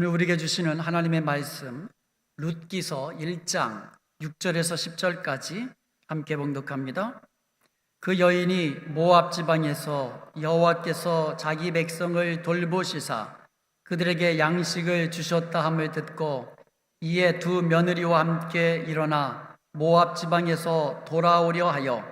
오늘 우리에게 주시는 하나님의 말씀 룻기서 1장 6절에서 10절까지 함께 봉독합니다. 그 여인이 모압 지방에서 여호와께서 자기 백성을 돌보시사 그들에게 양식을 주셨다 함을 듣고 이에 두 며느리와 함께 일어나 모압 지방에서 돌아오려 하여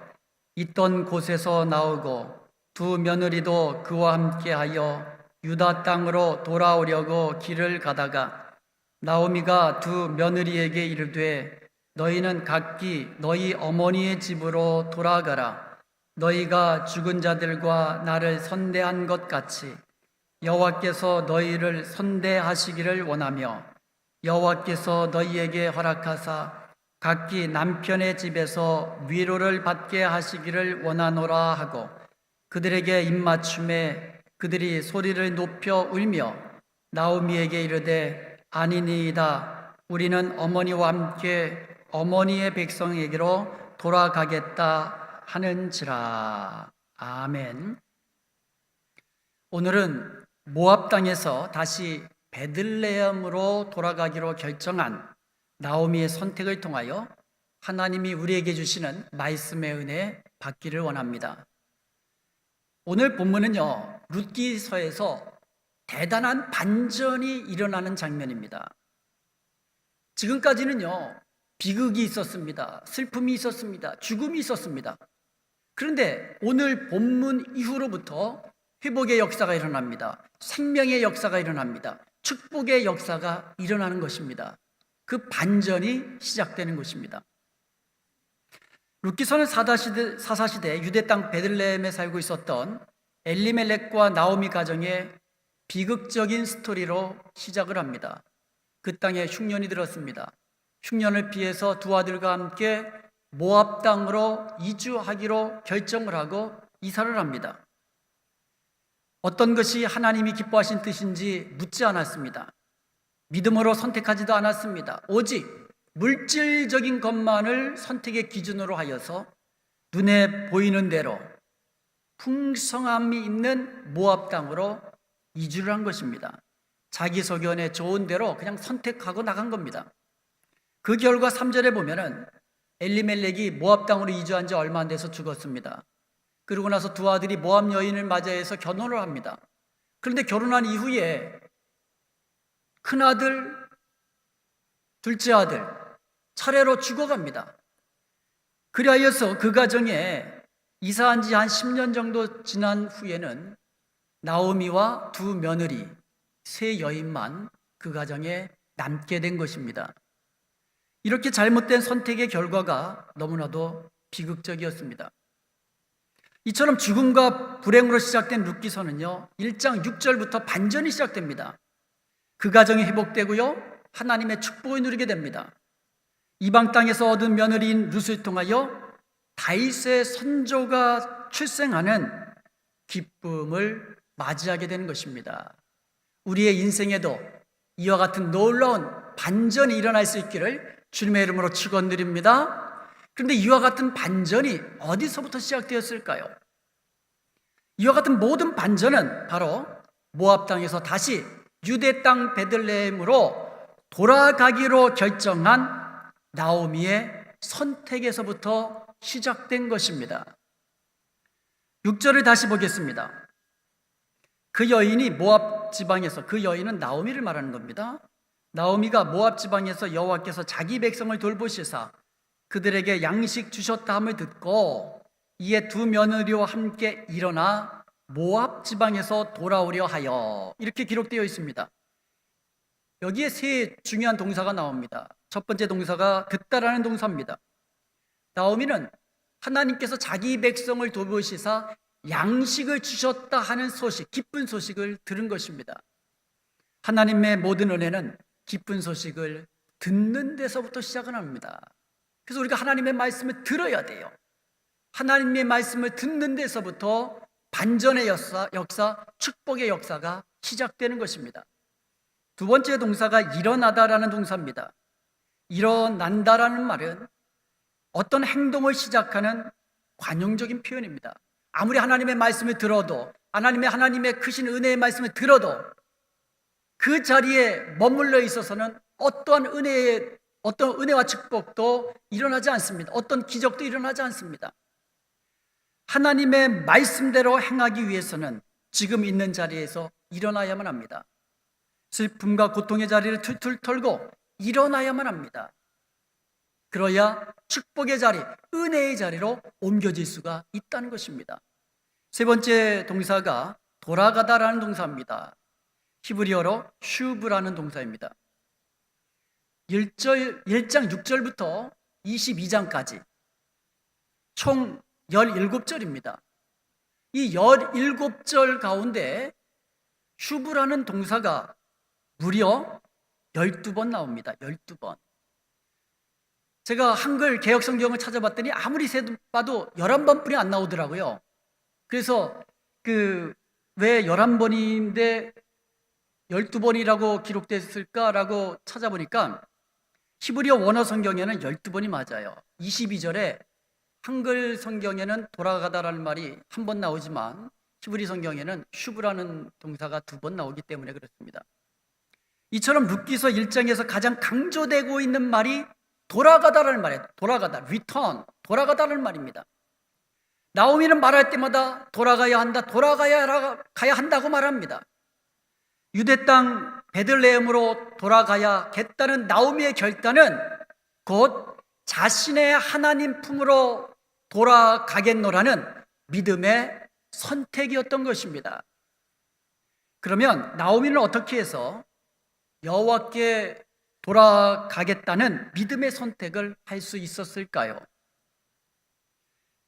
있던 곳에서 나오고 두 며느리도 그와 함께 하여 유다 땅으로 돌아오려고 길을 가다가 나오미가 두 며느리에게 이르되 너희는 각기 너희 어머니의 집으로 돌아가라. 너희가 죽은 자들과 나를 선대한 것 같이 여호와께서 너희를 선대하시기를 원하며 여호와께서 너희에게 허락하사 각기 남편의 집에서 위로를 받게 하시기를 원하노라 하고 그들에게 입맞춤에 그들이 소리를 높여 울며 나오미에게 이르되 아니니이다. 우리는 어머니와 함께 어머니의 백성에게로 돌아가겠다 하는지라. 아멘. 오늘은 모압 땅에서 다시 베들레헴으로 돌아가기로 결정한 나오미의 선택을 통하여 하나님이 우리에게 주시는 말씀의 은혜 받기를 원합니다. 오늘 본문은요, 룻기서에서 대단한 반전이 일어나는 장면입니다. 지금까지는요, 비극이 있었습니다. 슬픔이 있었습니다. 죽음이 있었습니다. 그런데 오늘 본문 이후로부터 회복의 역사가 일어납니다. 생명의 역사가 일어납니다. 축복의 역사가 일어나는 것입니다. 그 반전이 시작되는 것입니다. 룻기서는 사사시대 유대 땅 베들레헴에 살고 있었던 엘리멜렉과 나오미 가정의 비극적인 스토리로 시작을 합니다. 그 땅에 흉년이 들었습니다. 흉년을 피해서 두 아들과 함께 모압 땅으로 이주하기로 결정을 하고 이사를 합니다. 어떤 것이 하나님이 기뻐하신 뜻인지 묻지 않았습니다. 믿음으로 선택하지도 않았습니다. 오직 물질적인 것만을 선택의 기준으로 하여서 눈에 보이는 대로 풍성함이 있는 모압 땅으로 이주를 한 것입니다. 자기 소견에 좋은 대로 그냥 선택하고 나간 겁니다. 그 결과 3절에 보면은 엘리멜렉이 모압 땅으로 이주한 지 얼마 안 돼서 죽었습니다. 그러고 나서 두 아들이 모압 여인을 맞이해서 결혼을 합니다. 그런데 결혼한 이후에 큰아들, 둘째 아들 차례로 죽어갑니다. 그리하여서 그 가정에 이사한 지 한 10년 정도 지난 후에는 나오미와 두 며느리, 세 여인만 그 가정에 남게 된 것입니다. 이렇게 잘못된 선택의 결과가 너무나도 비극적이었습니다. 이처럼 죽음과 불행으로 시작된 룻기서는요, 1장 6절부터 반전이 시작됩니다. 그 가정이 회복되고요, 하나님의 축복을 누리게 됩니다. 이방 땅에서 얻은 며느리인 룻을 통하여 다윗의 선조가 출생하는 기쁨을 맞이하게 되는 것입니다. 우리의 인생에도 이와 같은 놀라운 반전이 일어날 수 있기를 주님의 이름으로 축원드립니다. 그런데 이와 같은 반전이 어디서부터 시작되었을까요? 이와 같은 모든 반전은 바로 모압 땅에서 다시 유대 땅 베들레헴으로 돌아가기로 결정한 나오미의 선택에서부터 시작된 것입니다. 6절을 다시 보겠습니다. 그 여인이 모압 지방에서, 그 여인은 나오미를 말하는 겁니다. 나오미가 모압 지방에서 여호와께서 자기 백성을 돌보시사 그들에게 양식 주셨다 함을 듣고 이에 두 며느리와 함께 일어나 모압 지방에서 돌아오려 하여, 이렇게 기록되어 있습니다. 여기에 세 중요한 동사가 나옵니다. 첫 번째 동사가 듣다라는 동사입니다. 나오미는 하나님께서 자기 백성을 돌보시사 양식을 주셨다 하는 소식, 기쁜 소식을 들은 것입니다. 하나님의 모든 은혜는 기쁜 소식을 듣는 데서부터 시작을 합니다. 그래서 우리가 하나님의 말씀을 들어야 돼요. 하나님의 말씀을 듣는 데서부터 반전의 역사, 축복의 역사가 시작되는 것입니다. 두 번째 동사가 일어나다라는 동사입니다. 일어난다라는 말은 어떤 행동을 시작하는 관용적인 표현입니다. 아무리 하나님의 말씀을 들어도, 하나님의 크신 은혜의 말씀을 들어도 그 자리에 머물러 있어서는 어떤 은혜와 축복도 일어나지 않습니다. 어떤 기적도 일어나지 않습니다. 하나님의 말씀대로 행하기 위해서는 지금 있는 자리에서 일어나야만 합니다. 슬픔과 고통의 자리를 툴툴 털고 일어나야만 합니다. 그래야 축복의 자리, 은혜의 자리로 옮겨질 수가 있다는 것입니다. 세 번째 동사가 돌아가다라는 동사입니다. 히브리어로 슈브라는 동사입니다. 1장 6절부터 22장까지 총 17절입니다. 이 17절 가운데 슈브라는 동사가 무려 12번 나옵니다. 12번. 제가 한글 개역 성경을 찾아봤더니 아무리 세봐도 11번뿐이 안 나오더라고요. 그래서 왜 11번인데 12번이라고 기록됐을까라고 찾아보니까 히브리어 원어 성경에는 12번이 맞아요. 22절에 한글 성경에는 돌아가다라는 말이 한 번 나오지만 히브리 성경에는 슈브라는 동사가 2번 나오기 때문에 그렇습니다. 이처럼 룻기서 1장에서 가장 강조되고 있는 말이 돌아가다라는 말이에요. 돌아가다, return, 돌아가다라는 말입니다. 나오미는 말할 때마다 돌아가야 한다, 가야 한다고 말합니다. 유대 땅 베들레헴으로 돌아가야겠다는 나오미의 결단은 곧 자신의 하나님 품으로 돌아가겠노라는 믿음의 선택이었던 것입니다. 그러면 나오미는 어떻게 해서 여호와께 돌아가겠다는 믿음의 선택을 할 수 있었을까요?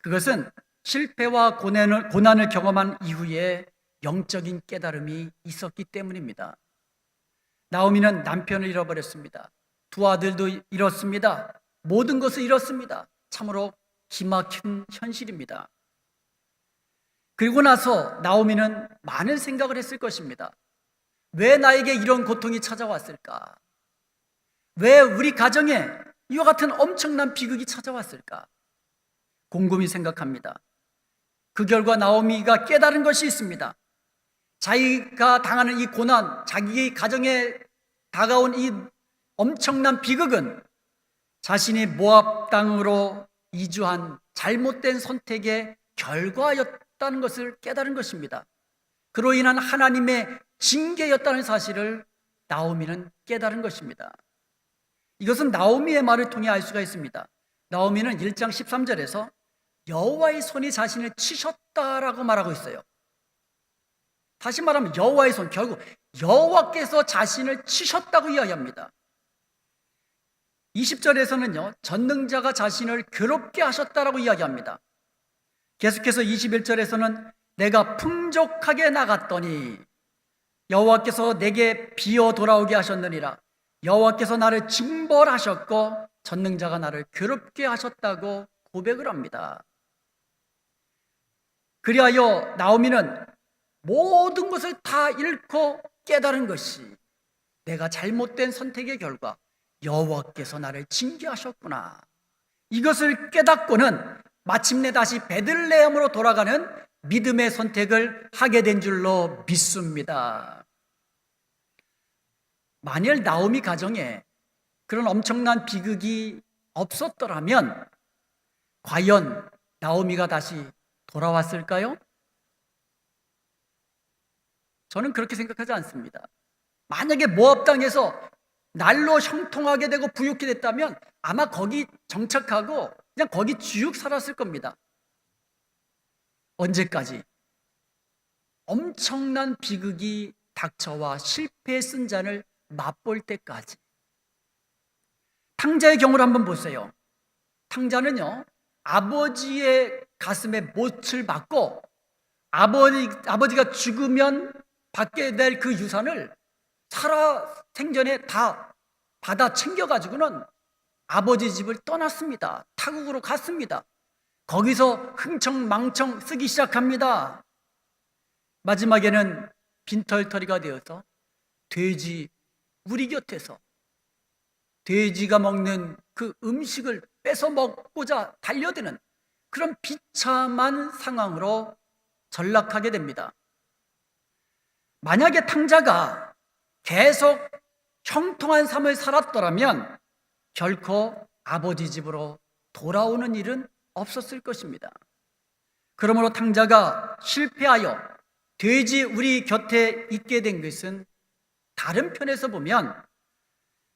그것은 실패와 고난을 경험한 이후에 영적인 깨달음이 있었기 때문입니다. 나오미는 남편을 잃어버렸습니다. 2 아들도 잃었습니다. 모든 것을 잃었습니다. 참으로 기막힌 현실입니다. 그리고 나서 나오미는 많은 생각을 했을 것입니다. 왜 나에게 이런 고통이 찾아왔을까? 왜 우리 가정에 이와 같은 엄청난 비극이 찾아왔을까? 곰곰이 생각합니다. 그 결과 나오미가 깨달은 것이 있습니다. 자기가 당하는 이 고난, 자기의 가정에 다가온 이 엄청난 비극은 자신이 모압 땅으로 이주한 잘못된 선택의 결과였다는 것을 깨달은 것입니다. 그로 인한 하나님의 징계였다는 사실을 나오미는 깨달은 것입니다. 이것은 나오미의 말을 통해 알 수가 있습니다. 나오미는 1장 13절에서 여호와의 손이 자신을 치셨다라고 말하고 있어요. 다시 말하면 여호와의 손, 결국 여호와께서 자신을 치셨다고 이야기합니다. 20절에서는요, 전능자가 자신을 괴롭게 하셨다라고 이야기합니다. 계속해서 21절에서는 내가 풍족하게 나갔더니 여호와께서 내게 비어 돌아오게 하셨느니라. 여호와께서 나를 징벌하셨고 전능자가 나를 괴롭게 하셨다고 고백을 합니다. 그리하여 나오미는 모든 것을 다 잃고 깨달은 것이 내가 잘못된 선택의 결과 여호와께서 나를 징계하셨구나. 이것을 깨닫고는 마침내 다시 베들레헴으로 돌아가는 믿음의 선택을 하게 된 줄로 믿습니다. 만일 나오미 가정에 그런 엄청난 비극이 없었더라면 과연 나오미가 다시 돌아왔을까요? 저는 그렇게 생각하지 않습니다. 만약에 모압 땅에서 날로 형통하게 되고 부유케 됐다면 아마 거기 정착하고 그냥 거기 쭉 살았을 겁니다. 언제까지? 엄청난 비극이 닥쳐와 실패의 쓴잔을 맛볼 때까지. 탕자의 경우를 한번 보세요. 탕자는요, 아버지의 가슴에 못을 박고 아버지가 죽으면 받게 될 그 유산을 살아 생전에 다 받아 챙겨가지고는 아버지 집을 떠났습니다. 타국으로 갔습니다. 거기서 흥청망청 쓰기 시작합니다. 마지막에는 빈털터리가 되어서 돼지 우리 곁에서 돼지가 먹는 그 음식을 뺏어 먹고자 달려드는 그런 비참한 상황으로 전락하게 됩니다. 만약에 탕자가 계속 형통한 삶을 살았더라면 결코 아버지 집으로 돌아오는 일은 없었을 것입니다. 그러므로 탕자가 실패하여 돼지 우리 곁에 있게 된 것은 다른 편에서 보면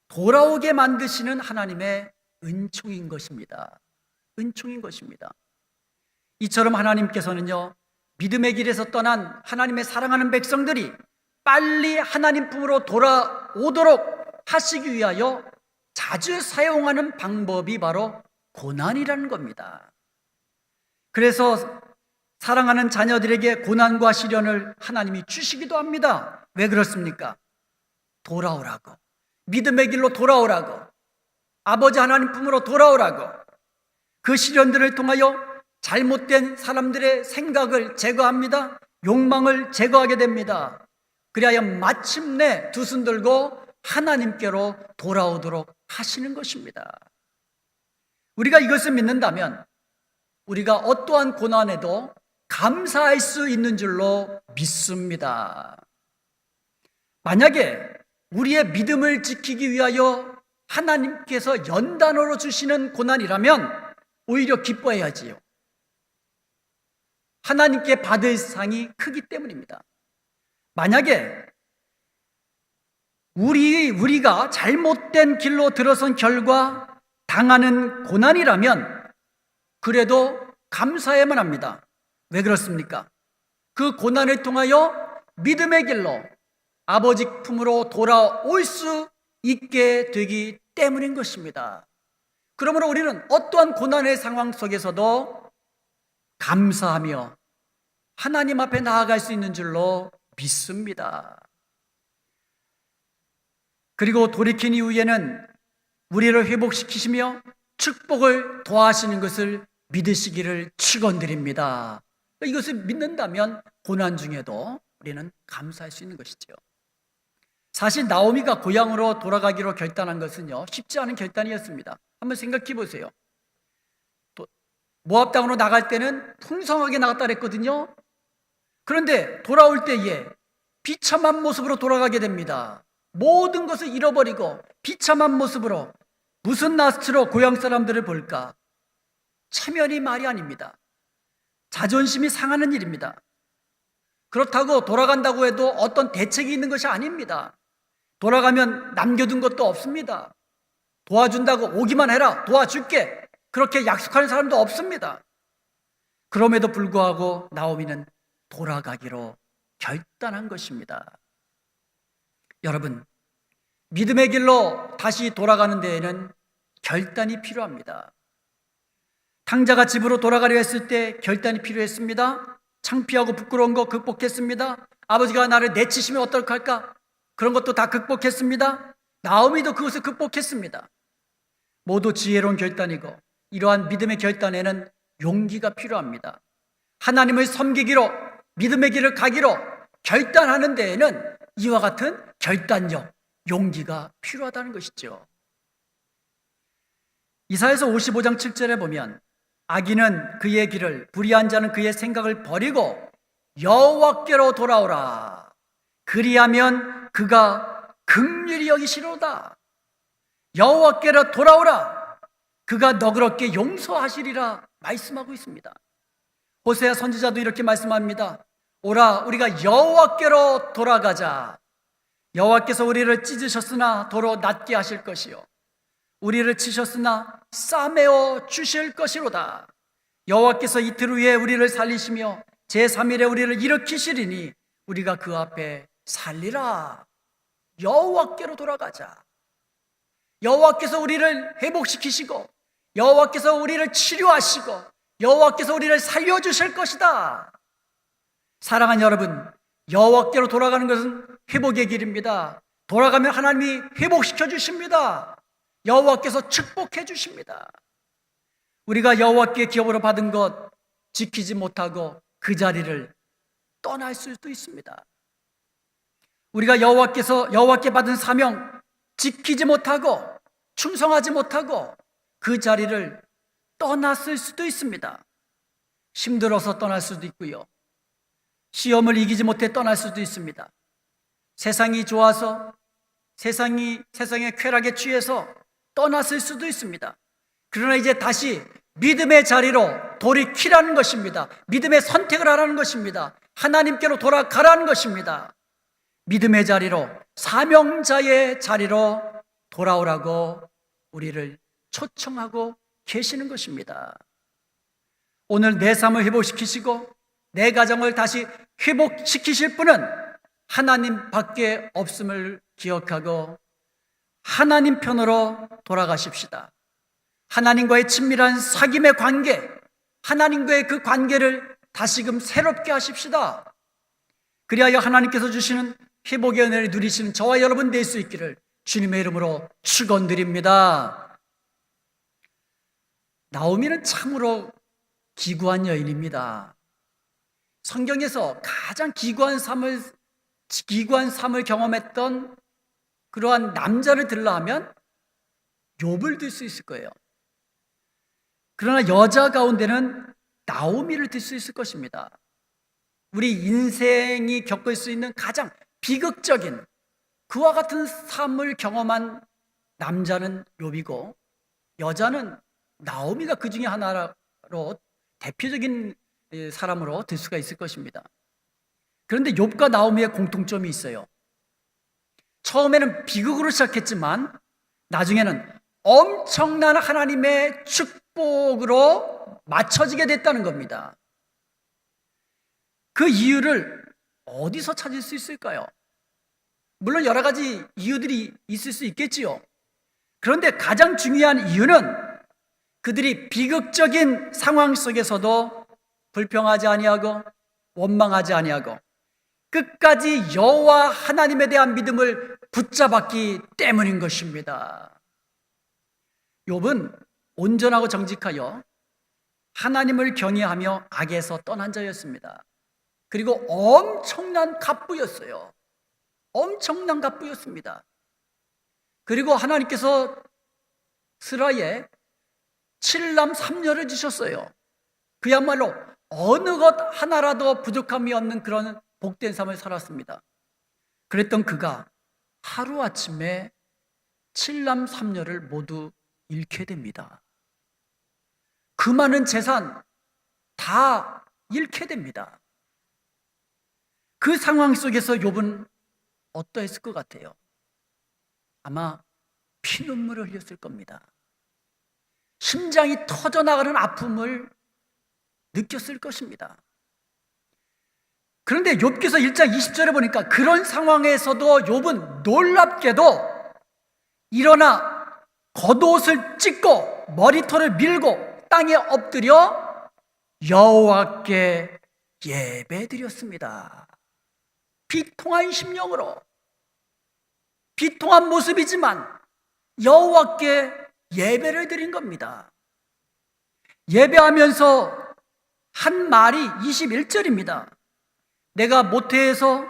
돌아오게 만드시는 하나님의 은총인 것입니다. 은총인 것입니다. 이처럼 하나님께서는요, 믿음의 길에서 떠난 하나님의 사랑하는 백성들이 빨리 하나님 품으로 돌아오도록 하시기 위하여 자주 사용하는 방법이 바로 고난이라는 겁니다. 그래서 사랑하는 자녀들에게 고난과 시련을 하나님이 주시기도 합니다. 왜 그렇습니까? 돌아오라고, 믿음의 길로 돌아오라고, 아버지 하나님 품으로 돌아오라고. 그 시련들을 통하여 잘못된 사람들의 생각을 제거합니다. 욕망을 제거하게 됩니다. 그리하여 마침내 두 손 들고 하나님께로 돌아오도록 하시는 것입니다. 우리가 이것을 믿는다면 우리가 어떠한 고난에도 감사할 수 있는 줄로 믿습니다. 만약에 우리의 믿음을 지키기 위하여 하나님께서 연단으로 주시는 고난이라면 오히려 기뻐해야지요. 하나님께 받을 상이 크기 때문입니다. 만약에 우리가 잘못된 길로 들어선 결과 당하는 고난이라면 그래도 감사해야만 합니다. 왜 그렇습니까? 그 고난을 통하여 믿음의 길로 아버지 품으로 돌아올 수 있게 되기 때문인 것입니다. 그러므로 우리는 어떠한 고난의 상황 속에서도 감사하며 하나님 앞에 나아갈 수 있는 줄로 믿습니다. 그리고 돌이킨 이후에는 우리를 회복시키시며 축복을 더하시는 것을 믿으시기를 축원드립니다. 이것을 믿는다면 고난 중에도 우리는 감사할 수 있는 것이죠. 사실 나오미가 고향으로 돌아가기로 결단한 것은요, 쉽지 않은 결단이었습니다. 한번 생각해 보세요. 모압 땅으로 나갈 때는 풍성하게 나갔다 그랬거든요. 그런데 돌아올 때에 비참한 모습으로 돌아가게 됩니다. 모든 것을 잃어버리고 비참한 모습으로 무슨 낯으로 고향 사람들을 볼까? 체면이 말이 아닙니다. 자존심이 상하는 일입니다. 그렇다고 돌아간다고 해도 어떤 대책이 있는 것이 아닙니다. 돌아가면 남겨둔 것도 없습니다. 도와준다고 오기만 해라, 도와줄게, 그렇게 약속하는 사람도 없습니다. 그럼에도 불구하고 나오미는 돌아가기로 결단한 것입니다. 여러분, 믿음의 길로 다시 돌아가는 데에는 결단이 필요합니다. 탕자가 집으로 돌아가려 했을 때 결단이 필요했습니다. 창피하고 부끄러운 거 극복했습니다. 아버지가 나를 내치시면 어떡할까? 그런 것도 다 극복했습니다. 나오미도 그것을 극복했습니다. 모두 지혜로운 결단이고 이러한 믿음의 결단에는 용기가 필요합니다. 하나님을 섬기기로, 믿음의 길을 가기로 결단하는 데에는 이와 같은 결단력, 용기가 필요하다는 것이죠. 이사야서 55장 7절에 보면 악인은 그의 길을, 불의한 자는 그의 생각을 버리고 여호와께로 돌아오라. 그리하면 그가 긍휼히 여기시로다. 여호와께로 돌아오라. 그가 너그럽게 용서하시리라 말씀하고 있습니다. 호세아 선지자도 이렇게 말씀합니다. 오라, 우리가 여호와께로 돌아가자. 여호와께서 우리를 찢으셨으나 도로 낫게 하실 것이요, 우리를 치셨으나 싸매어 주실 것이로다. 여호와께서 이틀 후에 우리를 살리시며 제3일에 우리를 일으키시리니 우리가 그 앞에 살리라. 여호와께로 돌아가자. 여호와께서 우리를 회복시키시고 여호와께서 우리를 치료하시고 여호와께서 우리를 살려주실 것이다. 사랑하는 여러분, 여호와께로 돌아가는 것은 회복의 길입니다. 돌아가면 하나님이 회복시켜 주십니다. 여호와께서 축복해 주십니다. 우리가 여호와께 기업으로 받은 것 지키지 못하고 그 자리를 떠날 수도 있습니다. 우리가 여호와께 받은 사명 지키지 못하고 충성하지 못하고 그 자리를 떠났을 수도 있습니다. 힘들어서 떠날 수도 있고요, 시험을 이기지 못해 떠날 수도 있습니다. 세상이 좋아서 세상의 쾌락에 취해서 떠났을 수도 있습니다. 그러나 이제 다시 믿음의 자리로 돌이키라는 것입니다. 믿음의 선택을 하라는 것입니다. 하나님께로 돌아가라는 것입니다. 믿음의 자리로, 사명자의 자리로 돌아오라고 우리를 초청하고 계시는 것입니다. 오늘 내 삶을 회복시키시고 내 가정을 다시 회복시키실 분은 하나님밖에 없음을 기억하고 하나님 편으로 돌아가십시다. 하나님과의 친밀한 사귐의 관계, 하나님과의 그 관계를 다시금 새롭게 하십시다. 그리하여 하나님께서 주시는 회복의 은혜를 누리시는 저와 여러분 될 수 있기를 주님의 이름으로 축원드립니다. 나오미는 참으로 기구한 여인입니다. 성경에서 가장 기구한 삶을 경험했던 그러한 남자를 들라 하면 욥을 들 수 있을 거예요. 그러나 여자 가운데는 나오미를 들 수 있을 것입니다. 우리 인생이 겪을 수 있는 가장 비극적인 그와 같은 삶을 경험한 남자는 욥이고 여자는 나오미가 그 중에 하나로 대표적인 사람으로 들 수가 있을 것입니다. 그런데 욥과 나오미의 공통점이 있어요. 처음에는 비극으로 시작했지만 나중에는 엄청난 하나님의 축복으로 맞춰지게 됐다는 겁니다. 그 이유를 어디서 찾을 수 있을까요? 물론 여러 가지 이유들이 있을 수 있겠지요. 그런데 가장 중요한 이유는 그들이 비극적인 상황 속에서도 불평하지 아니하고 원망하지 아니하고 끝까지 여호와 하나님에 대한 믿음을 붙잡았기 때문인 것입니다. 욥은 온전하고 정직하여 하나님을 경외하며 악에서 떠난 자였습니다. 그리고 엄청난 갑부였어요. 엄청난 갑부였습니다. 그리고 하나님께서 스라에 7남 3녀를 주셨어요. 그야말로 어느 것 하나라도 부족함이 없는 그런 복된 삶을 살았습니다. 그랬던 그가 하루아침에 7남 3녀를 모두 잃게 됩니다. 그 많은 재산 다 잃게 됩니다. 그 상황 속에서 욥은 어떠했을 것 같아요? 아마 피눈물을 흘렸을 겁니다. 심장이 터져나가는 아픔을 느꼈을 것입니다. 그런데 욥기서 1장 20절에 보니까 그런 상황에서도 욥은 놀랍게도 일어나 겉옷을 찢고 머리털을 밀고 땅에 엎드려 여호와께 예배드렸습니다. 비통한 심령으로, 비통한 모습이지만 여호와께 예배를 드린 겁니다. 예배하면서 한 말이 21절입니다. 내가 모태에서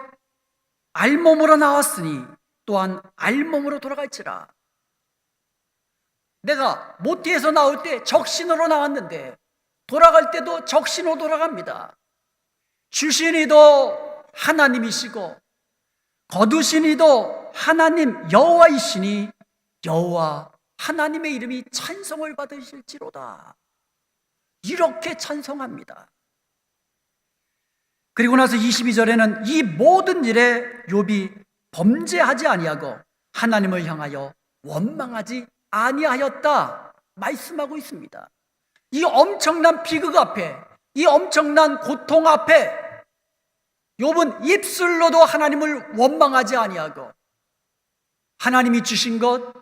알몸으로 나왔으니 또한 알몸으로 돌아갈지라. 내가 모태에서 나올 때 적신으로 나왔는데 돌아갈 때도 적신으로 돌아갑니다. 주신 이도 하나님이시고 거두신 이도 하나님 여호와이시니 여호와 하나님의 이름이 찬송을 받으실지로다. 이렇게 찬송합니다. 그리고 나서 22절에는 이 모든 일에 욥이 범죄하지 아니하고 하나님을 향하여 원망하지 아니하였다 말씀하고 있습니다. 이 엄청난 비극 앞에, 이 엄청난 고통 앞에 욥은 입술로도 하나님을 원망하지 아니하고 하나님이 주신 것,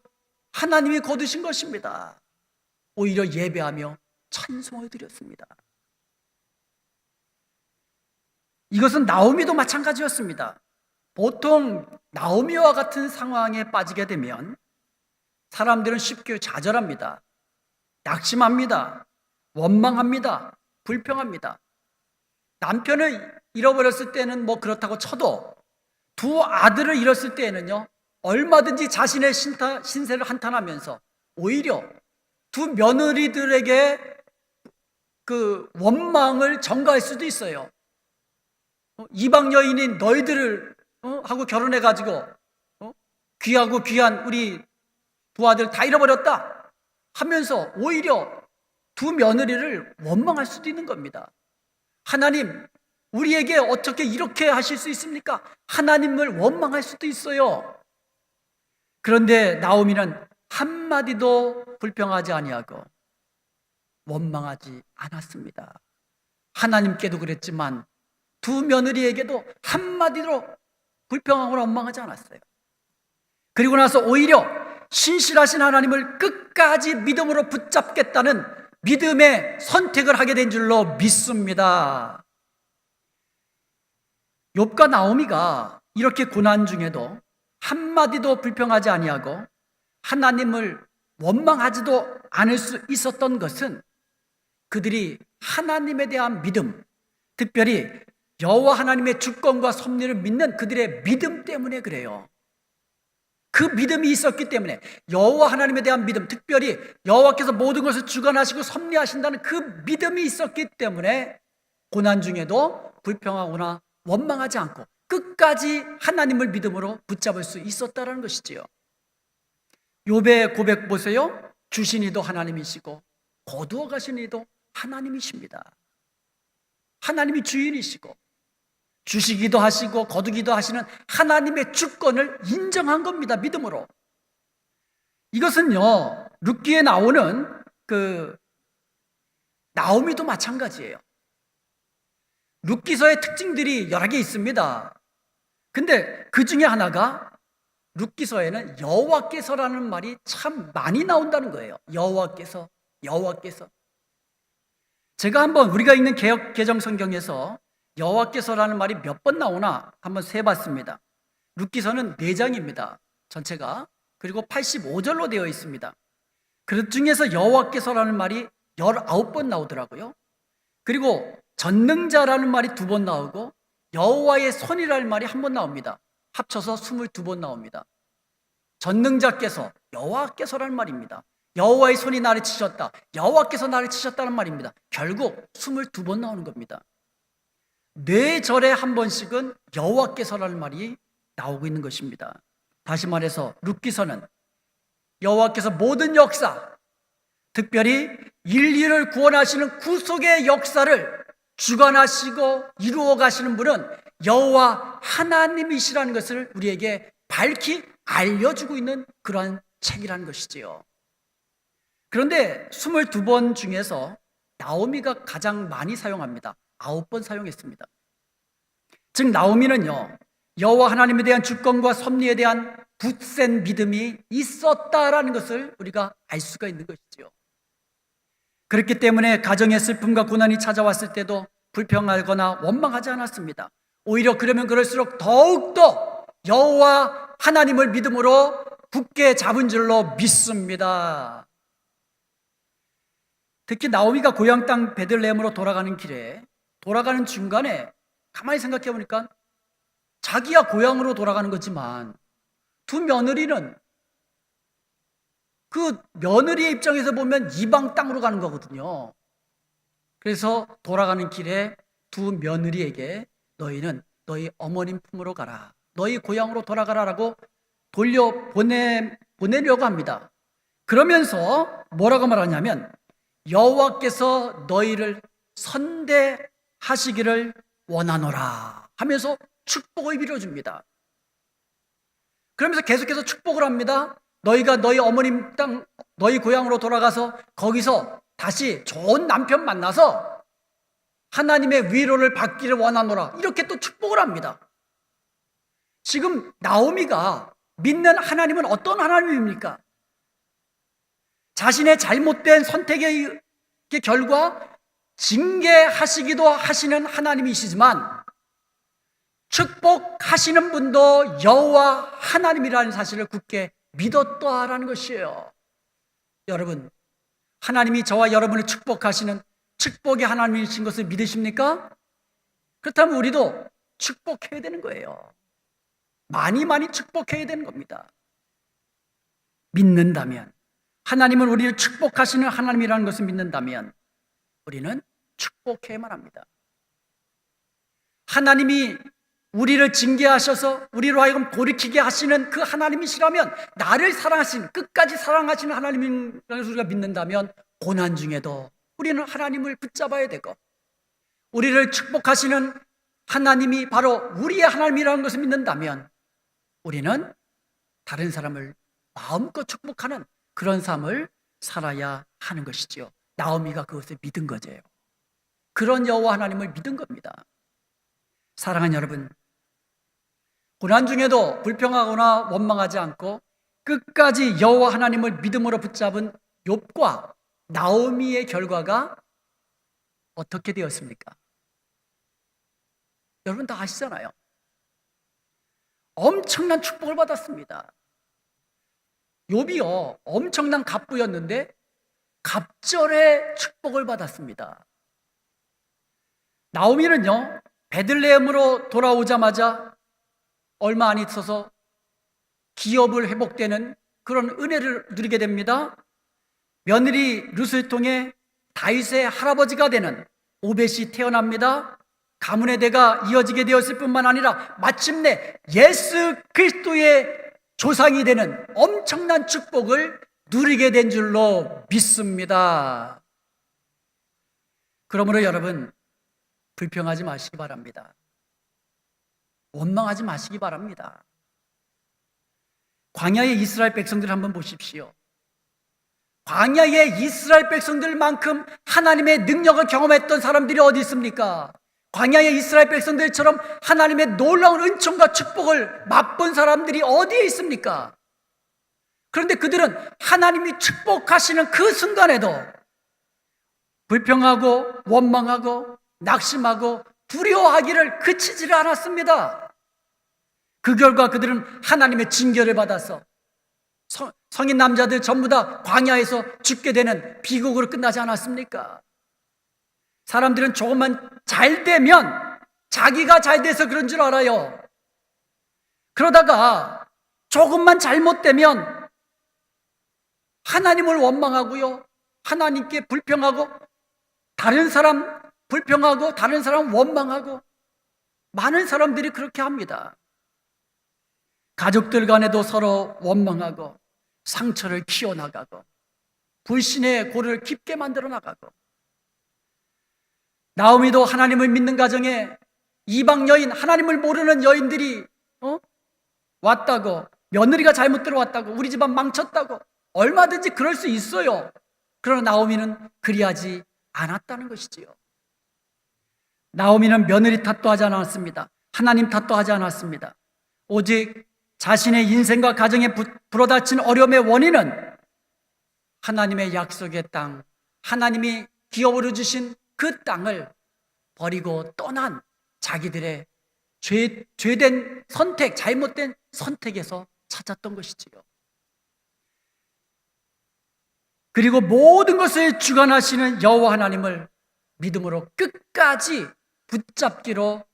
하나님이 거두신 것입니다. 오히려 예배하며 찬송을 드렸습니다. 이것은 나오미도 마찬가지였습니다. 보통 나오미와 같은 상황에 빠지게 되면 사람들은 쉽게 좌절합니다. 낙심합니다. 원망합니다. 불평합니다. 남편을 잃어버렸을 때는 뭐 그렇다고 쳐도 두 아들을 잃었을 때에는요, 얼마든지 자신의 신세를 한탄하면서 오히려 두 며느리들에게 그 원망을 전가할 수도 있어요. 이방 여인인 너희들을 하고 결혼해가지고 귀하고 귀한 우리 두 아들 다 잃어버렸다 하면서 오히려 두 며느리를 원망할 수도 있는 겁니다. 하나님, 우리에게 어떻게 이렇게 하실 수 있습니까? 하나님을 원망할 수도 있어요. 그런데 나오미는 한마디도 불평하지 아니하고 원망하지 않았습니다. 하나님께도 그랬지만 두 며느리에게도 한마디로 불평하거나 원망하지 않았어요. 그리고 나서 오히려 신실하신 하나님을 끝까지 믿음으로 붙잡겠다는 믿음의 선택을 하게 된 줄로 믿습니다. 욥과 나오미가 이렇게 고난 중에도 한마디도 불평하지 아니하고 하나님을 원망하지도 않을 수 있었던 것은 그들이 하나님에 대한 믿음, 특별히 여호와 하나님의 주권과 섭리를 믿는 그들의 믿음 때문에 그래요. 그 믿음이 있었기 때문에, 여호와 하나님에 대한 믿음, 특별히 여호와께서 모든 것을 주관하시고 섭리하신다는 그 믿음이 있었기 때문에 고난 중에도 불평하거나 원망하지 않고 끝까지 하나님을 믿음으로 붙잡을 수 있었다는 것이지요. 욥의 고백 보세요. 주신 이도 하나님이시고 거두어 가신 이도 하나님이십니다. 하나님이 주인이시고 주시기도 하시고 거두기도 하시는 하나님의 주권을 인정한 겁니다. 믿음으로. 이것은요, 룻기에 나오는 나오미도 마찬가지예요. 룻기서의 특징들이 여러 개 있습니다. 근데 그 중에 하나가 룻기서에는 여호와께서라는 말이 참 많이 나온다는 거예요. 여호와께서. 제가 한번 우리가 읽는 개역 개정 성경에서 여호와께서라는 말이 몇 번 나오나 한번 세봤습니다. 룻기서는 4장입니다. 전체가. 그리고 85절로 되어 있습니다. 그 중에서 여호와께서라는 말이 19번 나오더라고요. 그리고 전능자라는 말이 2번 나오고 여호와의 손이라는 말이 1번 나옵니다. 합쳐서 22번 나옵니다. 전능자께서, 여호와께서라는 말입니다. 여호와의 손이 나를 치셨다, 여호와께서 나를 치셨다는 말입니다. 결국 22번 나오는 겁니다. 4절에 한 번씩은 여호와께서라는 말이 나오고 있는 것입니다. 다시 말해서 룻기서는 여호와께서 모든 역사, 특별히 인류를 구원하시는 구속의 역사를 주관하시고 이루어 가시는 분은 여호와 하나님이시라는 것을 우리에게 밝히 알려주고 있는 그러한 책이라는 것이지요. 그런데 22번 중에서 나오미가 가장 많이 사용합니다. 9번 사용했습니다. 즉 나오미는요, 여호와 하나님에 대한 주권과 섭리에 대한 굳센 믿음이 있었다라는 것을 우리가 알 수가 있는 것이지요. 그렇기 때문에 가정의 슬픔과 고난이 찾아왔을 때도 불평하거나 원망하지 않았습니다. 오히려 그러면 그럴수록 더욱더 여호와 하나님을 믿음으로 굳게 잡은 줄로 믿습니다. 특히 나오미가 고향 땅 베들레헴으로 돌아가는 길에, 돌아가는 중간에 가만히 생각해 보니까 자기야 고향으로 돌아가는 거지만 두 며느리는 그 며느리의 입장에서 보면 이방 땅으로 가는 거거든요. 그래서 돌아가는 길에 두 며느리에게 너희는 너희 어머님 품으로 가라, 너희 고향으로 돌아가라라고 보내려고 합니다. 그러면서 뭐라고 말하냐면 여호와께서 너희를 선대하시기를 원하노라 하면서 축복을 빌어줍니다. 그러면서 계속해서 축복을 합니다. 너희가 너희 어머님 땅, 너희 고향으로 돌아가서 거기서 다시 좋은 남편 만나서 하나님의 위로를 받기를 원하노라, 이렇게 또 축복을 합니다. 지금 나오미가 믿는 하나님은 어떤 하나님입니까? 자신의 잘못된 선택의 결과 징계하시기도 하시는 하나님이시지만 축복하시는 분도 여호와 하나님이라는 사실을 굳게 믿었다라는 것이에요. 여러분, 하나님이 저와 여러분을 축복하시는 축복의 하나님이신 것을 믿으십니까? 그렇다면 우리도 축복해야 되는 거예요. 많이 축복해야 되는 겁니다. 믿는다면, 하나님은 우리를 축복하시는 하나님이라는 것을 믿는다면 우리는 축복해야만 합니다. 하나님이 우리를 징계하셔서 우리로 하여금 돌이키게 하시는 그 하나님이시라면, 나를 사랑하시는, 끝까지 사랑하시는 하나님인 것을 우리가 믿는다면 고난 중에도 우리는 하나님을 붙잡아야 되고, 우리를 축복하시는 하나님이 바로 우리의 하나님이라는 것을 믿는다면 우리는 다른 사람을 마음껏 축복하는 그런 삶을 살아야 하는 것이지요. 나오미가 그것을 믿은 거죠. 그런 여호와 하나님을 믿은 겁니다. 사랑하는 여러분, 고난 중에도 불평하거나 원망하지 않고 끝까지 여호와 하나님을 믿음으로 붙잡은 욥과 나오미의 결과가 어떻게 되었습니까? 여러분 다 아시잖아요. 엄청난 축복을 받았습니다. 욥이요, 엄청난 갑부였는데 갑절의 축복을 받았습니다. 나오미는요, 베들레헴으로 돌아오자마자 얼마 안 있어서 기업을 회복되는 그런 은혜를 누리게 됩니다. 며느리 룻을 통해 다윗의 할아버지가 되는 오벳이 태어납니다. 가문의 대가 이어지게 되었을 뿐만 아니라 마침내 예수 그리스도의 조상이 되는 엄청난 축복을 누리게 된 줄로 믿습니다. 그러므로 여러분, 불평하지 마시기 바랍니다. 원망하지 마시기 바랍니다. 광야의 이스라엘 백성들 한번 보십시오. 광야의 이스라엘 백성들만큼 하나님의 능력을 경험했던 사람들이 어디 있습니까? 광야의 이스라엘 백성들처럼 하나님의 놀라운 은총과 축복을 맛본 사람들이 어디에 있습니까? 그런데 그들은 하나님이 축복하시는 그 순간에도 불평하고 원망하고 낙심하고 두려워하기를 그치지를 않았습니다. 그 결과 그들은 하나님의 징계를 받아서 성인 남자들 전부 다 광야에서 죽게 되는 비극으로 끝나지 않았습니까? 사람들은 조금만 잘 되면 자기가 잘 돼서 그런 줄 알아요. 그러다가 조금만 잘못되면 하나님을 원망하고요, 하나님께 불평하고, 다른 사람 불평하고, 다른 사람 원망하고, 많은 사람들이 그렇게 합니다. 가족들 간에도 서로 원망하고 상처를 키워나가고 불신의 골을 깊게 만들어 나가고, 나오미도 하나님을 믿는 가정에 이방 여인, 하나님을 모르는 여인들이 왔다고, 며느리가 잘못 들어왔다고, 우리 집안 망쳤다고, 얼마든지 그럴 수 있어요. 그러나 나오미는 그리하지 않았다는 것이지요. 나오미는 며느리 탓도 하지 않았습니다. 하나님 탓도 하지 않았습니다. 오직 자신의 인생과 가정에 불어닥친 어려움의 원인은 하나님의 약속의 땅, 하나님이 기업으로 주신 그 땅을 버리고 떠난 자기들의 죄된 선택, 잘못된 선택에서 찾았던 것이지요. 그리고 모든 것을 주관하시는 여호와 하나님을 믿음으로 끝까지 붙잡기로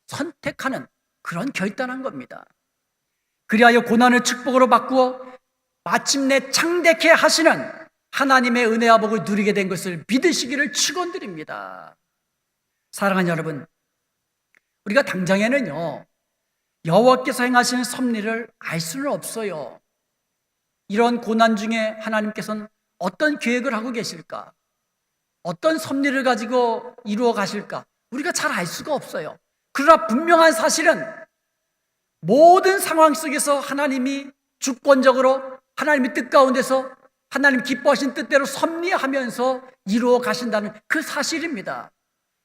선택하는 그런 결단한 겁니다. 그리하여 고난을 축복으로 바꾸어 마침내 창대케 하시는 하나님의 은혜와 복을 누리게 된 것을 믿으시기를 축원드립니다. 사랑하는 여러분, 우리가 당장에는요, 여호와께서 행하시는 섭리를 알 수는 없어요. 이런 고난 중에 하나님께서는 어떤 계획을 하고 계실까? 어떤 섭리를 가지고 이루어 가실까? 우리가 잘 알 수가 없어요. 그러나 분명한 사실은 모든 상황 속에서 하나님이 주권적으로 하나님의 뜻 가운데서 하나님 기뻐하신 뜻대로 섭리하면서 이루어 가신다는 그 사실입니다.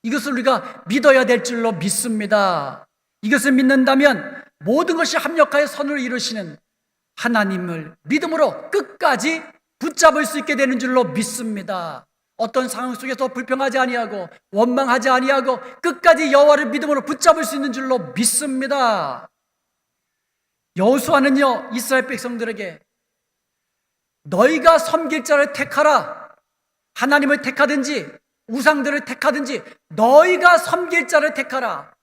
이것을 우리가 믿어야 될 줄로 믿습니다. 이것을 믿는다면 모든 것이 합력하여 선을 이루시는 하나님을 믿음으로 끝까지 붙잡을 수 있게 되는 줄로 믿습니다. 어떤 상황 속에서 불평하지 아니하고 원망하지 아니하고 끝까지 여호와를 믿음으로 붙잡을 수 있는 줄로 믿습니다. 여호수아는요, 이스라엘 백성들에게 너희가 섬길 자를 택하라, 하나님을 택하든지 우상들을 택하든지 너희가 섬길 자를 택하라,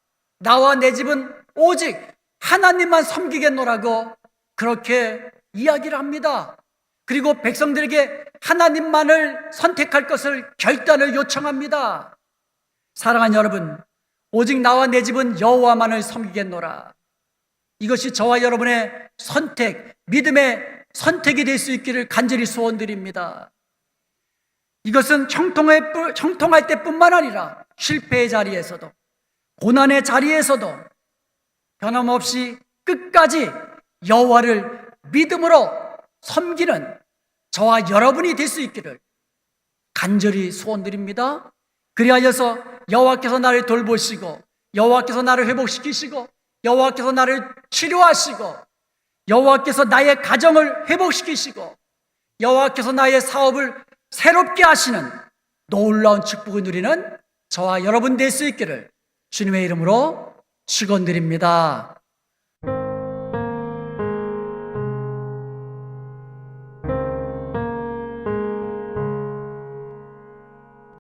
나와 내 집은 오직 하나님만 섬기겠노라고 그렇게 이야기를 합니다. 그리고 백성들에게 하나님만을 선택할 것을 결단을 요청합니다. 사랑하는 여러분, 오직 나와 내 집은 여호와만을 섬기겠노라. 이것이 저와 여러분의 선택, 믿음의 선택이 될 수 있기를 간절히 소원드립니다. 이것은 형통할 때뿐만 아니라 실패의 자리에서도, 고난의 자리에서도 변함없이 끝까지 여호와를 믿음으로 섬기는 저와 여러분이 될 수 있기를 간절히 소원드립니다. 그리하여서 여호와께서 나를 돌보시고, 여호와께서 나를 회복시키시고, 여호와께서 나를 치료하시고, 여호와께서 나의 가정을 회복시키시고, 여호와께서 나의 사업을 새롭게 하시는 놀라운 축복을 누리는 저와 여러분 될 수 있기를 주님의 이름으로 축원드립니다.